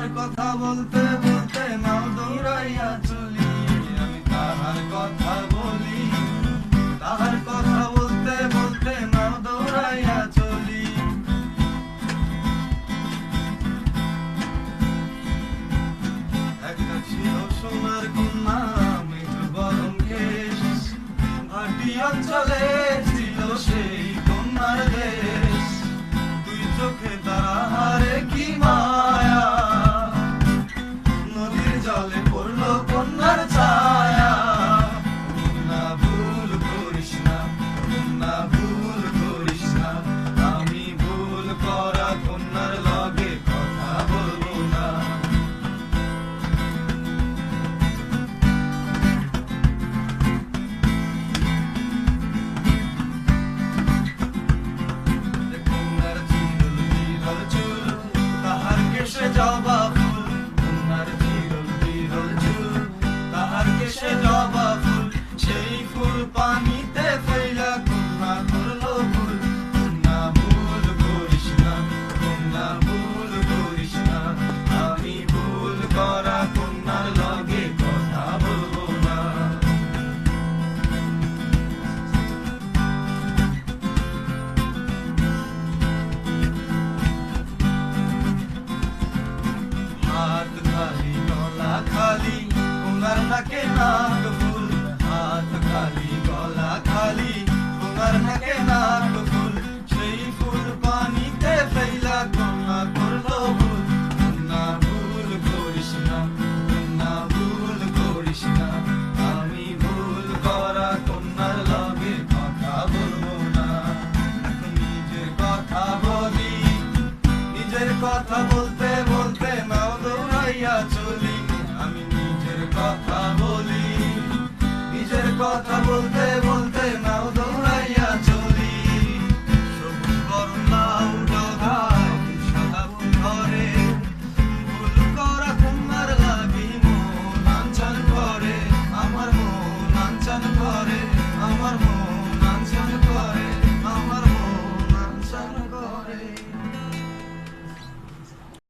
তাহার কথা বলতে বলতে নাও দৌড়াইয়া চলি, আমি তাহার কথা বলি, তাহার কথা বলতে বলতে নাও দৌড়াইয়া চলি। একটা ছিল সোনার কন্যা, মৃদু গরম কেশ, ভাটি অঞ্চলে ছিল সেই কন্যার দেশ। দুই চোখে তাহারে কি মায়া, নদীর জলে পড়লো কন্যার ছায়া। কন্যা ভুল করিস না, কন্যা ভুল করিস না, আমি ভুল করা কন্যার লগে কথা বলবো না। কন্যার চিরল চিরল চুল, তাহার কেশে জবা ফুল, কন্যার চিরল চিরল চুল, তাহার কেশে জবা ফুল, সেই ফুল পানিতে ফেলা কন্যা করলো ভুল। কন্যা ভুল করিস না, কন্যা ভুল করিস না, আমি ভুল করা কন্যার লগে কথা বলবো না। হাত খালি গলা খালি, কন্যার নাকে নাক ফুল, হাত খালি গলা খালি, কন্যার নাকে নাক ফুল, সেই ফুল পানিতে ফেলা কন্যা করলো ভুল। কন্যা ভুল করিস না, কন্যা ভুল করিস না, আমি ভুল করা কন্যার লগে কথা বলবো না। নিজের কথা বলি, নিজের কথা বলতে বলতে নাও দৌড়াইয়া চলি, আমি নিজের কথা বলি, নিজের কথা বলতে